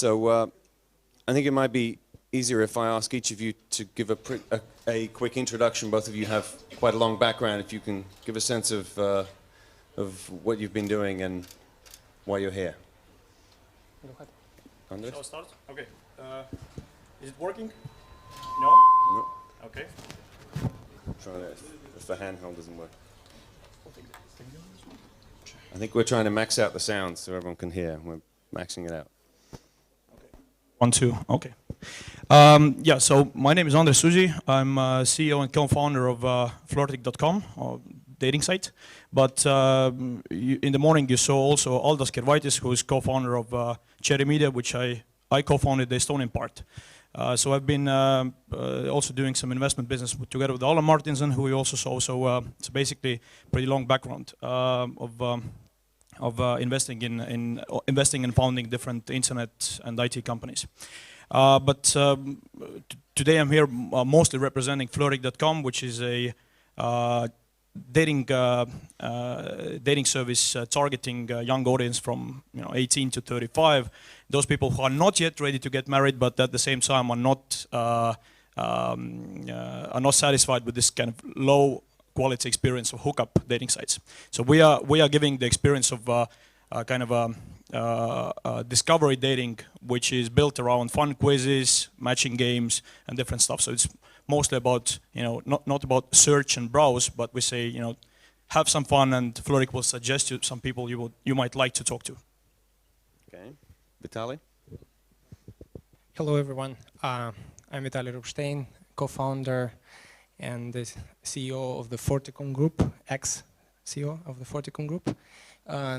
So I think it might be easier if I ask each of you to give a quick introduction. Both of you have quite a long background. If you can give a sense of what you've been doing and why you're here. Shall I start? Okay. Is it working? No? No. Okay. Try this. If the handheld doesn't work. I think we're trying to max out the sound so everyone can hear. We're maxing it out. Okay. 1, 2. Okay. Yeah, so my name is Andres Susi. I'm CEO and co-founder of Flirtic.com, a dating site. But in the morning you saw also Aldas Kervaitis, who is co-founder of Cherry Media, which I co-founded the Estonian part. So I've been also doing some investment business together with Alan Martinson, who we also saw. So it's basically pretty long background of investing in founding different internet and IT companies. But today I'm here mostly representing Flirtic.com, which is a dating service targeting young audience from 18 to 35. Those people who are not yet ready to get married, but at the same time are not satisfied with this kind of low quality experience of hookup dating sites. So we are giving the experience of kind of discovery dating, which is built around fun quizzes, matching games, and different stuff. So it's mostly about not about search and browse, but we say have some fun, and Flirtic will suggest you some people you might like to talk to. Okay, Vitaly. Hello everyone. I'm Vitaly Rubstein, co-founder and the CEO of the Forticon Group, ex-CEO of the Forticon Group.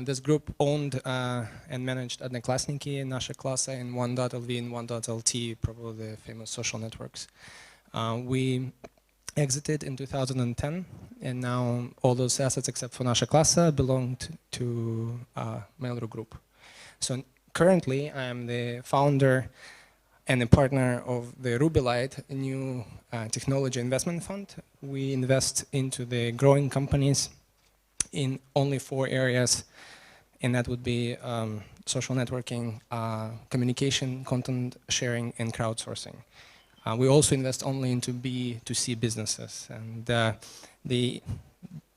This group owned and managed Odnoklassniki, Nasha Klassa, and 1.lv and 1.lt, probably the famous social networks. We exited in 2010, and now all those assets except for Nasha Klassa belonged to Mail.ru Group. So currently I am the founder and a partner of the Rubylight, a new technology investment fund. We invest into the growing companies in only 4 areas, and that would be social networking, communication, content sharing, and crowdsourcing. We also invest only into B2C businesses, and the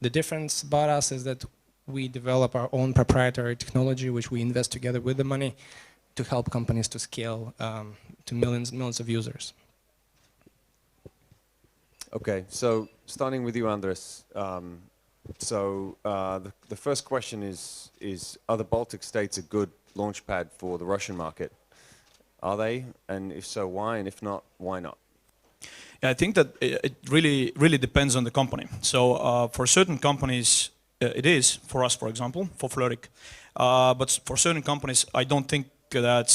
difference about us is that we develop our own proprietary technology, which we invest together with the money to help companies to scale to millions and millions of users. Okay, so starting with you, Andres. The first question is are the Baltic States a good launchpad for the Russian market? Are they? And if so, why? And if not, why not? Yeah, I think that it really depends on the company. So for certain companies, it is. For us, for example, for Flirtic. But for certain companies, I don't think that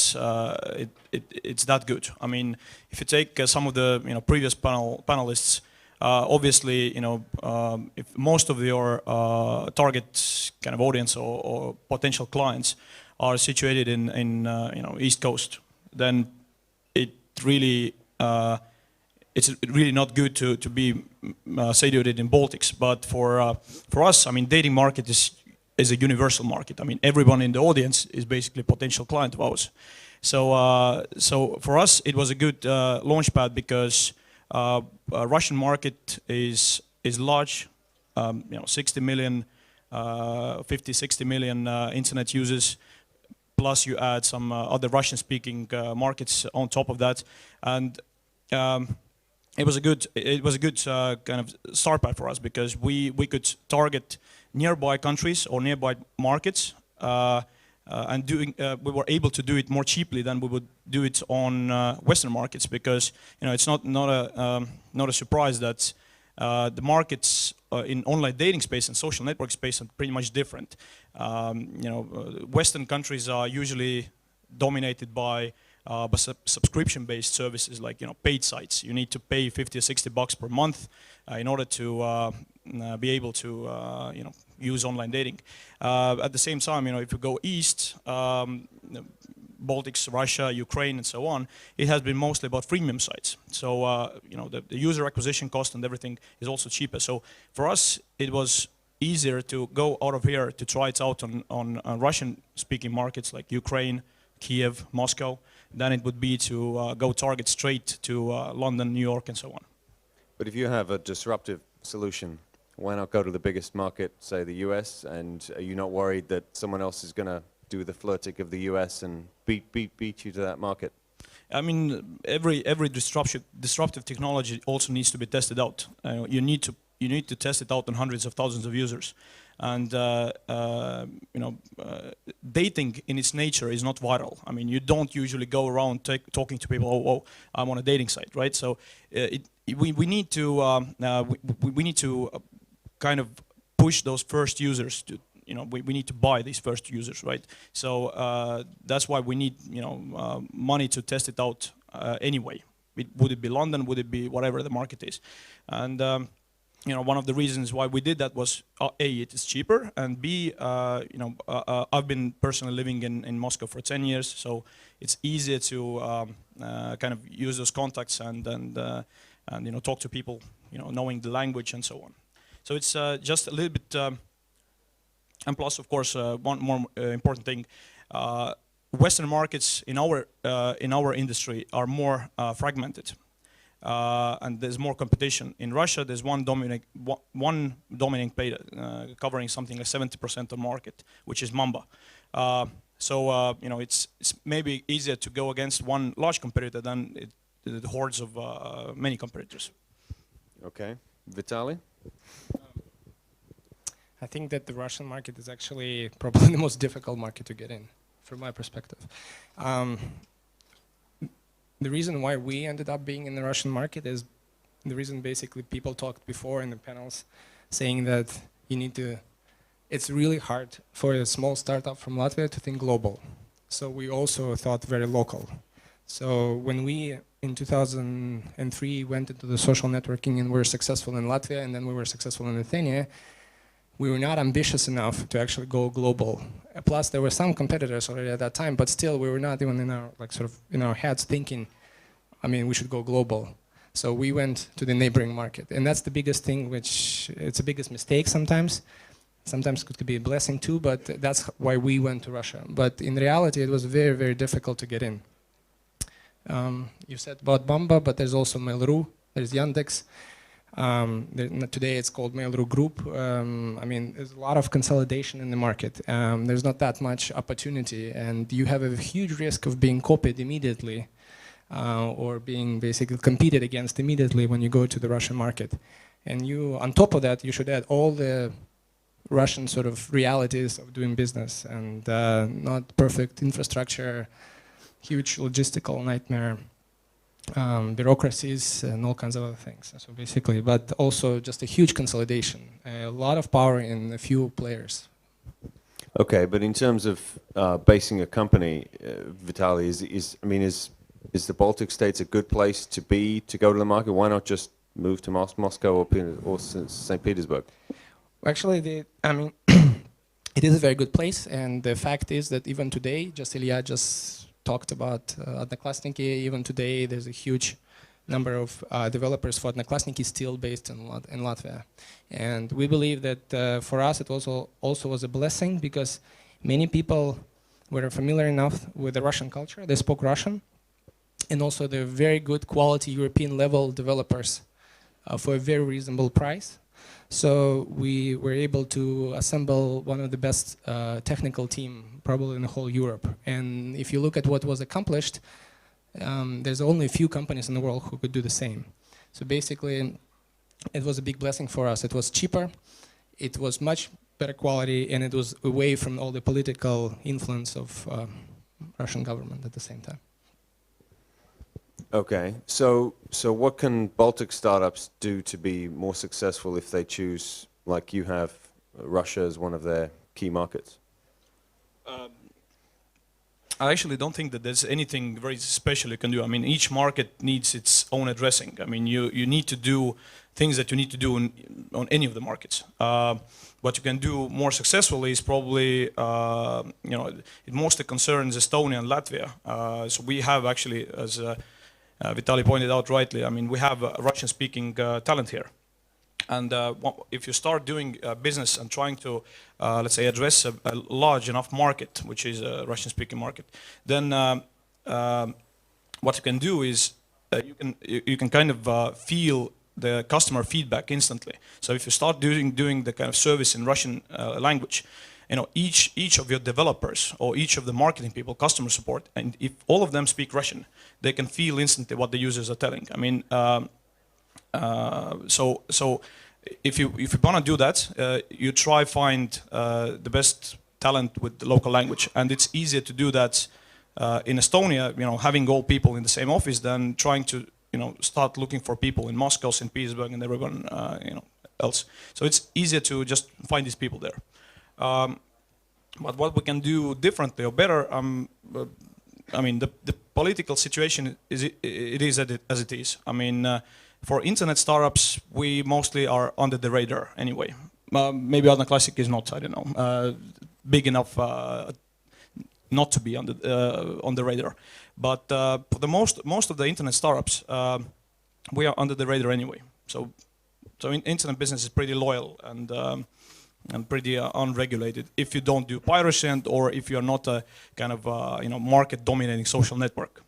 it's that good. I mean, if you take some of the previous panelists, obviously, if most of your target kind of audience or potential clients are situated in East Coast, then it's really not good to be situated in Baltics. But for us, I mean, dating market is a universal market. I mean, everyone in the audience is basically a potential client of ours. So for us, it was a good launchpad because Russian market is large, 60 million, 50, 60 million internet users. Plus you add some other Russian-speaking markets on top of that, and it was a good kind of start pad for us because we could target nearby countries or nearby markets, and we were able to do it more cheaply than we would do it on Western markets because it's not a surprise that the markets in online dating space and social network space are pretty much different. Western countries are usually dominated by subscription-based services like paid sites. You need to pay 50 or 60 bucks per month in order to be able to use online dating. At the same time, if you go east, Baltics, Russia, Ukraine, and so on, it has been mostly about freemium sites. So the user acquisition cost and everything is also cheaper. So for us, it was easier to go out of here to try it out on Russian-speaking markets like Ukraine, Kiev, Moscow, than it would be to go target straight to London, New York, and so on. But if you have a disruptive solution, why not go to the biggest market, say the US, and are you not worried that someone else is going to do the flirting of the US and beat you to that market? I mean, every disruptive technology also needs to be tested out. You need to test it out on hundreds of thousands of users, and dating in its nature is not viral. I mean, you don't usually go around talking to people. Oh, I'm on a dating site, right? So we need to kind of push those first users to. We need to buy these first users, right? So that's why we need money to test it out anyway. Would it be London? Would it be whatever the market is? And one of the reasons why we did that was A, it is cheaper, and B, I've been personally living in Moscow for 10 years, so it's easier to kind of use those contacts and talk to people, knowing the language and so on. So it's just a little bit. And plus, of course, one more important thing: Western markets in our industry are more fragmented, and there's more competition. In Russia, there's one dominating player covering something like 70% of the market, which is Mamba. So it's maybe easier to go against one large competitor than the hordes of many competitors. Okay, Vitaly. I think that the Russian market is actually probably the most difficult market to get in, from my perspective. The reason why we ended up being in the Russian market is the reason basically people talked before in the panels, saying that it's really hard for a small startup from Latvia to think global. So we also thought very local. So when we, in 2003, went into the social networking and were successful in Latvia, and then we were successful in Lithuania, we were not ambitious enough to actually go global. Plus, there were some competitors already at that time, but still, we were not even in our heads thinking, I mean, we should go global. So we went to the neighboring market, and that's the biggest thing. It's the biggest mistake sometimes. Sometimes it could be a blessing too, but that's why we went to Russia. But in reality, it was very, very difficult to get in. You said about Bamba, but there's also Mail.ru, there's Yandex. Today it's called Mail.ru Group. I mean, there's a lot of consolidation in the market. There's not that much opportunity, and you have a huge risk of being copied immediately or being basically competed against immediately when you go to the Russian market. And on top of that, you should add all the Russian sort of realities of doing business and not perfect infrastructure, huge logistical nightmare. Bureaucracies and all kinds of other things. So basically, but also just a huge consolidation, a lot of power in a few players. Okay, but in terms of basing a company, Vitaly, is the Baltic States a good place to go to the market? Why not just move to Moscow or St. Petersburg? Actually, it is a very good place, and the fact is that even today, Ilya just talked about Odnoklassniki. Even today, there's a huge number of developers for Odnoklassniki still based in Latvia. And we believe that for us, it also was a blessing because many people were familiar enough with the Russian culture. They spoke Russian. And also, they're very good quality European level developers for a very reasonable price. So we were able to assemble one of the best technical team probably in the whole Europe. And if you look at what was accomplished, there's only a few companies in the world who could do the same. So basically, it was a big blessing for us. It was cheaper, it was much better quality, and it was away from all the political influence of Russian government at the same time. Okay, so what can Baltic startups do to be more successful if they choose, like you have, Russia as one of their key markets? I actually don't think that there's anything very special you can do. I mean, each market needs its own addressing. I mean, you need to do things that you need to do on any of the markets. What you can do more successfully is probably, it mostly concerns Estonia and Latvia. So we have actually, as Vitaly pointed out rightly, I mean, we have Russian-speaking talent here. And if you start doing business and trying to, let's say, address a large enough market, which is a Russian-speaking market, then what you can do is you can kind of feel the customer feedback instantly. So if you start doing the kind of service in Russian language, each of your developers or each of the marketing people, customer support, and if all of them speak Russian, they can feel instantly what the users are telling. I mean, so if you want to do that, you try find the best talent with the local language, and it's easier to do that in Estonia, having all people in the same office than trying to start looking for people in Moscow, St. Petersburg, and everyone else. So it's easier to just find these people there. But what we can do differently or better, I mean, the political situation is as it is. I mean, for internet startups, we mostly are under the radar anyway. Maybe Adna Classic is not, I don't know, big enough not to be on the radar. But for the most of the internet startups, we are under the radar anyway. So internet business is pretty loyal and pretty unregulated if you don't do piracy or if you're not a kind of market dominating social network.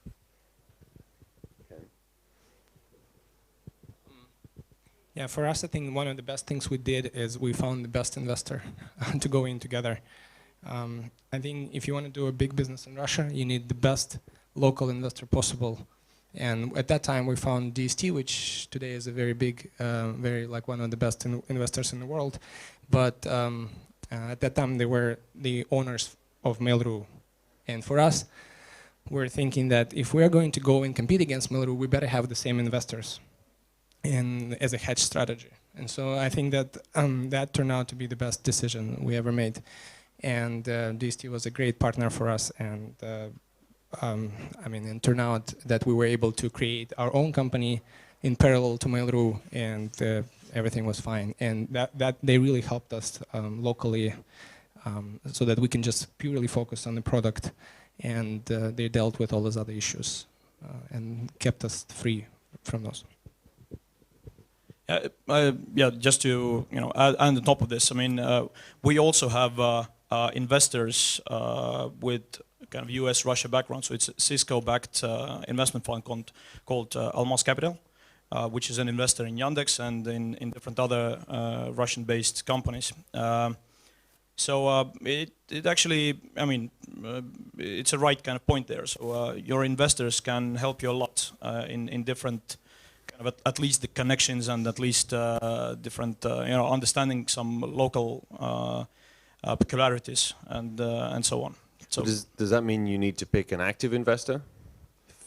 Yeah, for us, I think one of the best things we did is we found the best investor to go in together. I think if you want to do a big business in Russia, you need the best local investor possible. And at that time, we found DST, which today is a very big, very like one of the best investors in the world. But at that time, they were the owners of Mail.ru. And for us, we're thinking that if we are going to go and compete against Mail.ru, we better have the same investors and as a hedge strategy. And so I think that that turned out to be the best decision we ever made. And DST was a great partner for us. And I mean, it turned out that we were able to create our own company in parallel to Mail.ru, and everything was fine. And that they really helped us locally, so that we can just purely focus on the product. And they dealt with all those other issues and kept us free from those. Yeah, just to add on top of this, I mean, we also have investors with kind of US-Russia background. So it's a Cisco-backed investment fund called Almaz Capital, which is an investor in Yandex and in different other Russian-based companies. So it actually, I mean, it's a right kind of point there. So your investors can help you a lot in different kind of at least the connections and at least different understanding some local peculiarities and so on. So does that mean you need to pick an active investor?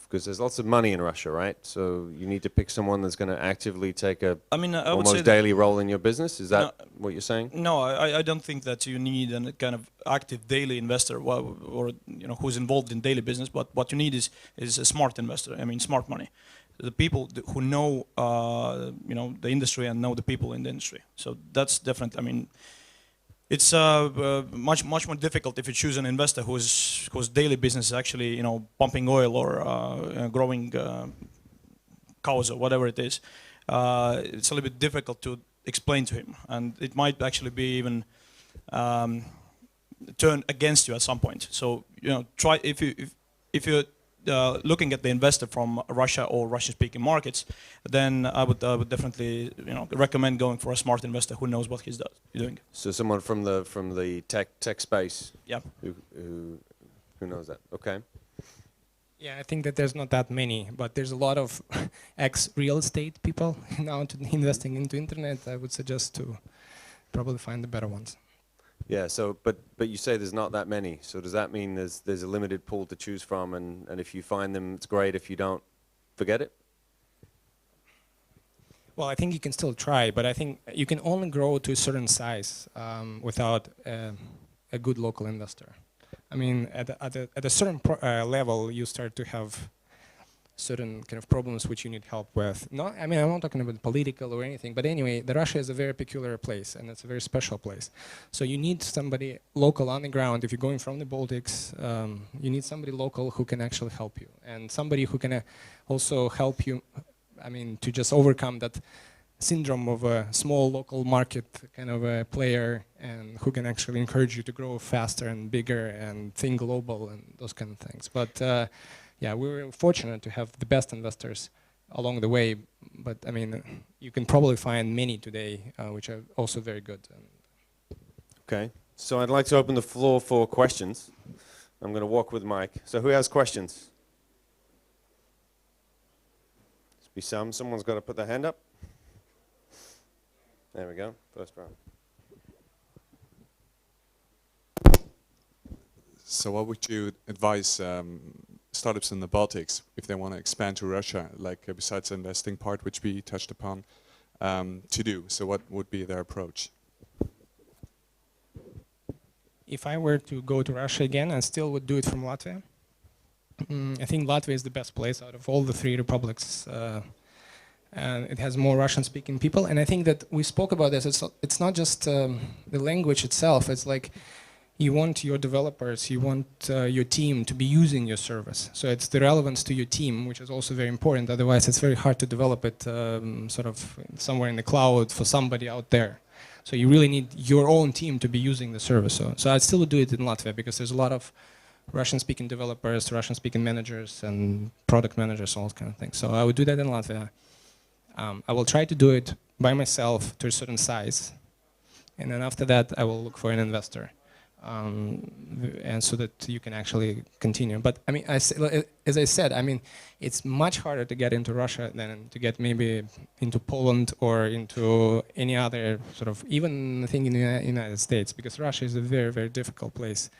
Because there's lots of money in Russia, right? So you need to pick someone that's going to actively take a almost daily role in your business. Is that what you're saying? No, I don't think that you need a kind of active daily investor or who's involved in daily business. But what you need is a smart investor. I mean, smart money. The people who know the industry and know the people in the industry. So that's different. I mean, it's much more difficult if you choose an investor whose daily business is actually pumping oil or growing cows or whatever it is. It's a little bit difficult to explain to him, and it might actually be even turn against you at some point. So try if you're looking at the investor from Russia or Russian-speaking markets, then I would definitely recommend going for a smart investor who knows what he's doing. So someone from the tech space. Yeah. Who knows that? Okay. Yeah, I think that there's not that many, but there's a lot of ex-real estate people now investing into internet. I would suggest to probably find the better ones. Yeah, so but you say there's not that many. So does that mean there's a limited pool to choose from, and if you find them, it's great. If you don't, forget it? Well, I think you can still try, but I think you can only grow to a certain size without a good local investor. I mean, at a certain level, you start to have certain kind of problems which you need help with. I mean, I'm not talking about political or anything, but anyway, Russia is a very peculiar place, and it's a very special place. So you need somebody local on the ground. If you're going from the Baltics, you need somebody local who can actually help you, and somebody who can also help you, I mean, to just overcome that syndrome of a small local market kind of a player, and who can actually encourage you to grow faster and bigger and think global and those kind of things. But yeah, we were fortunate to have the best investors along the way, but I mean, you can probably find many today which are also very good. Okay, so I'd like to open the floor for questions. I'm going to walk with Mike. So who has questions? Must be some. Someone's got to put their hand up. There we go. First round. So what would you advise startups in the Baltics if they want to expand to Russia, like besides the investing part, which we touched upon, to do? So what would be their approach? If I were to go to Russia again, I still would do it from Latvia. I think Latvia is the best place out of all the three republics. And it has more Russian-speaking people. And I think that we spoke about this. It's not just the language itself. It's like you want your developers, you want your team to be using your service. So it's the relevance to your team, which is also very important. Otherwise, it's very hard to develop it sort of somewhere in the cloud for somebody out there. So you really need your own team to be using the service. So I'd still do it in Latvia because there's a lot of Russian-speaking developers, Russian-speaking managers, and product managers, all kind of things. So I would do that in Latvia. I will try to do it by myself to a certain size, and then after that I will look for an investor, and so that you can actually continue. But I mean, as I said, I mean, it's much harder to get into Russia than to get maybe into Poland or into any other sort of even thing in the United States, because Russia is a very, very difficult place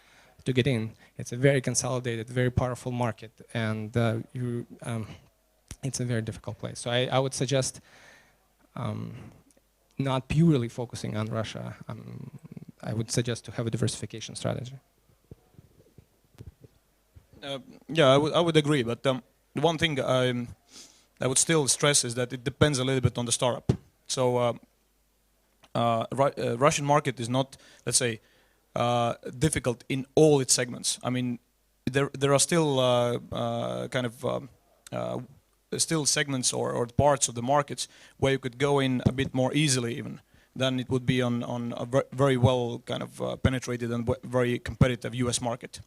to get in. It's a very consolidated, very powerful market, and it's a very difficult place. So I would suggest not purely focusing on Russia. I would suggest to have a diversification strategy. Yeah, I would agree, but the one thing I would still stress is that it depends a little bit on the startup. So Russian market is not, let's say, difficult in all its segments. I mean, there are still still segments or parts of the markets where you could go in a bit more easily even than it would be on a very well kind of penetrated and very competitive US market.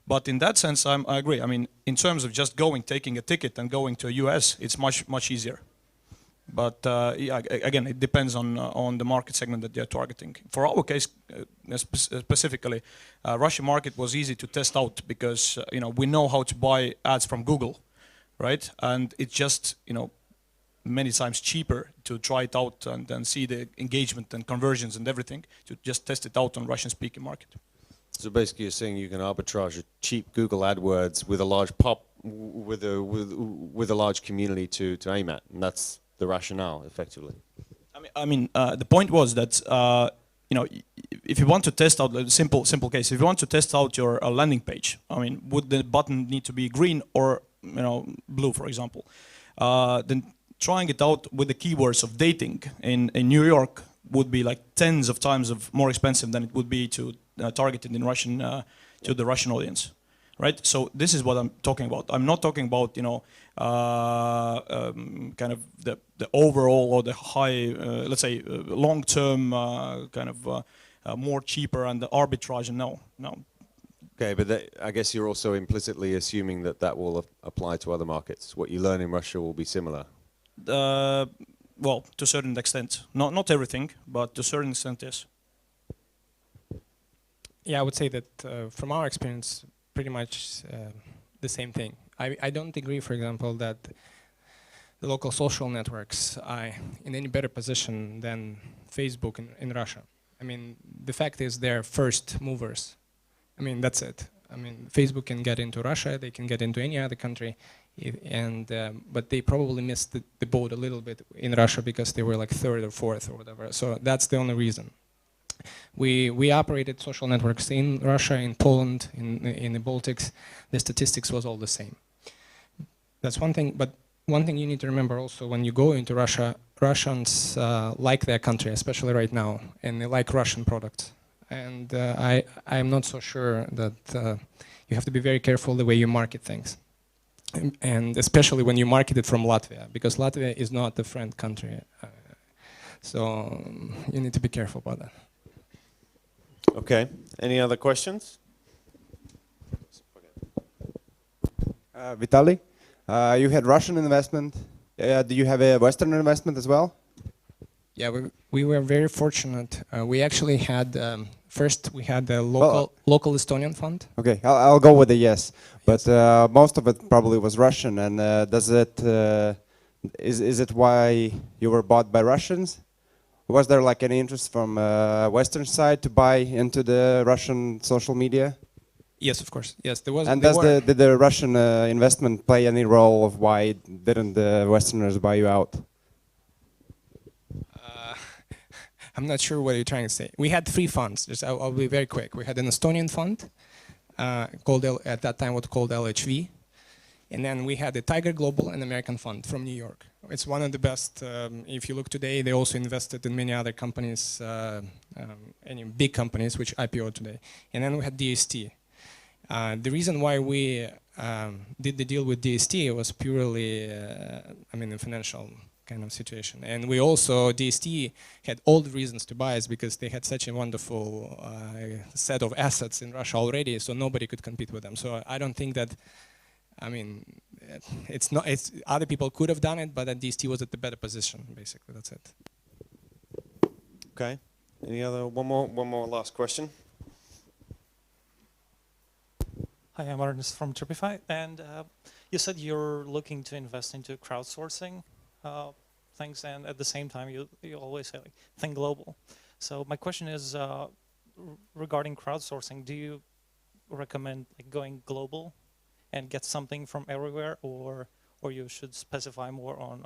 But in that sense, I agree. I mean, in terms of just taking a ticket and going to a US, it's much easier. But yeah, again, it depends on the market segment that you're targeting. For our case, specifically, Russian market was easy to test out because we know how to buy ads from Google, right? And it's just many times cheaper to try it out and then see the engagement and conversions and everything to just test it out on Russian-speaking market. So basically, you're saying you can arbitrage a cheap Google AdWords with a large with a large community to aim at, and that's the rationale, effectively. I mean, the point was that if you want to test out a simple case, if you want to test out your landing page, I mean, would the button need to be green or blue, for example? Then trying it out with the keywords of dating in New York would be like tens of times more expensive than it would be to target it in Russian to the Russian audience, right? So this is what I'm talking about. I'm not talking about kind of the overall or the high, let's say, long-term kind of more cheaper and the arbitrage. No. Okay, but I guess you're also implicitly assuming that will apply to other markets. What you learn in Russia will be similar. Well, to a certain extent. Not everything, but to a certain extent, yes. Yeah, I would say that from our experience, pretty much the same thing. I don't agree, for example, that the local social networks are in any better position than Facebook in Russia. I mean, the fact is they're first movers. I mean, that's it. I mean, Facebook can get into Russia, they can get into any other country, but they probably missed the boat a little bit in Russia because they were like third or fourth or whatever. So that's the only reason. We operated social networks in Russia, in Poland, in the Baltics. The statistics was all the same. That's one thing, but one thing you need to remember also when you go into Russia, Russians like their country, especially right now, and they like Russian products. And I'm not so sure that you have to be very careful the way you market things. And especially when you market it from Latvia, because Latvia is not a friend country. So you need to be careful about that. Okay. Any other questions? Vitaly, you had Russian investment. Do you have a Western investment as well? Yeah, we were very fortunate. We actually had, first we had the local Estonian fund. Okay, I'll go with a yes. But most of it probably was Russian. And does it, is it why you were bought by Russians? Was there like any interest from Western side to buy into the Russian social media? Yes, of course. Yes, there was. And did the Russian investment play any role of why didn't the Westerners buy you out? I'm not sure what you're trying to say. We had 3 funds. Just, I'll be very quick. We had an Estonian fund, called at that time what called LHV, and then we had a Tiger Global and American fund from New York. It's one of the best. If you look today, they also invested in many other companies, any big companies which IPO today. And then we had DST. The reason why we did the deal with DST was purely, a financial kind of situation. And we also, DST had all the reasons to buy us because they had such a wonderful set of assets in Russia already, so nobody could compete with them. So I don't think that, it's other people could have done it, but DST was at the better position, basically, that's it. Okay. Any other, one more last question. Hi, I'm Ernest from Tripify, and you said you're looking to invest into crowdsourcing things, and at the same time you always say like think global. So my question is regarding crowdsourcing, do you recommend like going global and get something from everywhere, or you should specify more on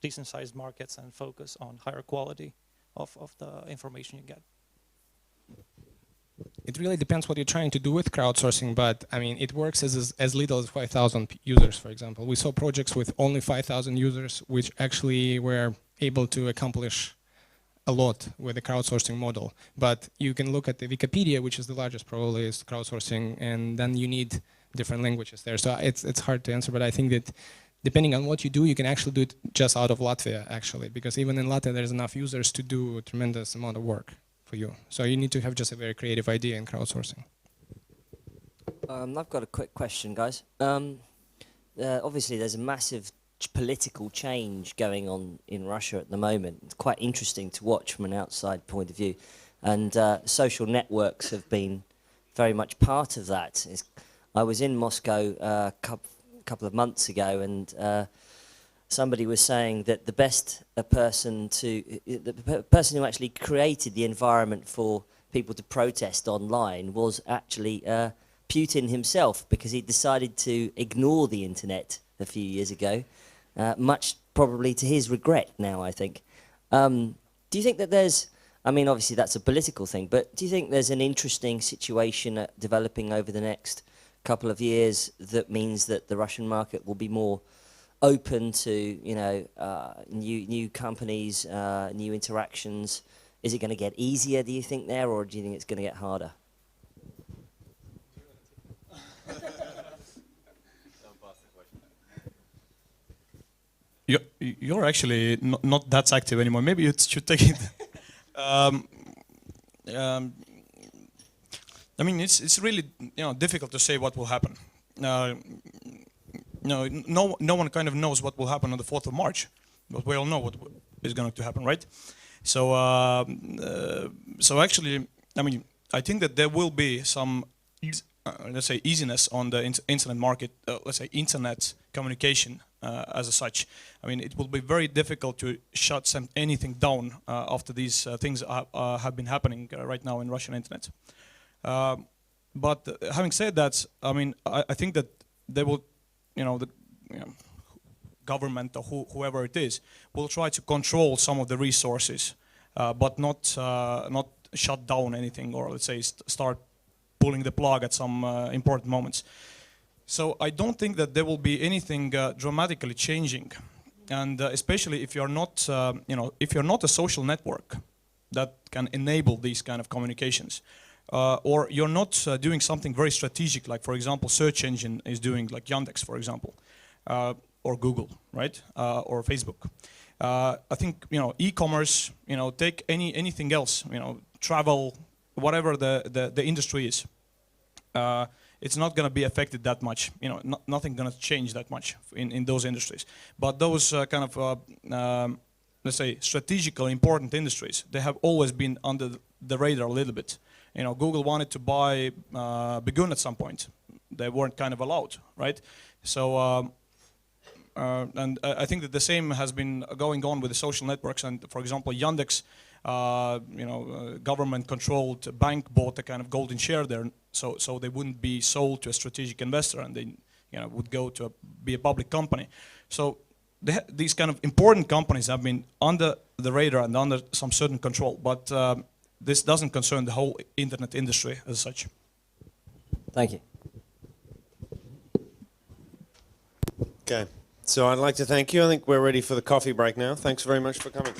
decent sized markets and focus on higher quality of the information you get? It really depends what you're trying to do with crowdsourcing, but it works as little as 5,000 users, for example. We saw projects with only 5,000 users, which actually were able to accomplish a lot with the crowdsourcing model. But you can look at the Wikipedia, which is the largest probably is crowdsourcing, and then you need different languages there. So it's hard to answer, but I think that depending on what you do, you can actually do it just out of Latvia, actually, because even in Latvia, there's enough users to do a tremendous amount of work for you. So you need to have just a very creative idea in crowdsourcing. I've got a quick question, guys. Obviously, there's a massive political change going on in Russia at the moment. It's quite interesting to watch from an outside point of view. And social networks have been very much part of that. I was in Moscow a couple of months ago, and somebody was saying that the person who actually created the environment for people to protest online was actually Putin himself, because he decided to ignore the internet a few years ago, much probably to his regret now, I think. Do you think that there's, obviously that's a political thing, but do you think there's an interesting situation developing over the next couple of years that means that the Russian market will be more open to new companies, new interactions? Is it going to get easier, do you think, there, or do you think it's going to get harder? You're actually not that active anymore. Maybe you should take it. It's really difficult to say what will happen. No one kind of knows what will happen on the 4th of March, but we all know what is going to happen, right? So, actually, I think that there will be some, let's say, easiness on the internet market, let's say, internet communication as such. It will be very difficult to shut anything down after these things have been happening right now in Russian internet. But having said that, I think that they will, the government or whoever it is will try to control some of the resources, but not shut down anything, or let's say start pulling the plug at some important moments. So I don't think that there will be anything dramatically changing, and especially if you're not, if you're not a social network that can enable these kind of communications. Or you're not doing something very strategic, like, for example, search engine is doing, like Yandex, for example, or Google, right, or Facebook. I think, e-commerce, take anything else, travel, whatever the industry is. it's not going to be affected that much. You know, nothing going to change that much in those industries. But those kind of let's say strategically important industries, they have always been under the radar a little bit. You know, Google wanted to buy Begun at some point. They weren't kind of allowed, right? So. And I think that the same has been going on with the social networks. And for example, Yandex, government-controlled bank bought a kind of golden share there, so they wouldn't be sold to a strategic investor, and they, would go to be a public company. So these kind of important companies have been under the radar and under some certain control. But this doesn't concern the whole internet industry as such. Thank you. Okay. So I'd like to thank you. I think we're ready for the coffee break now. Thanks very much for coming.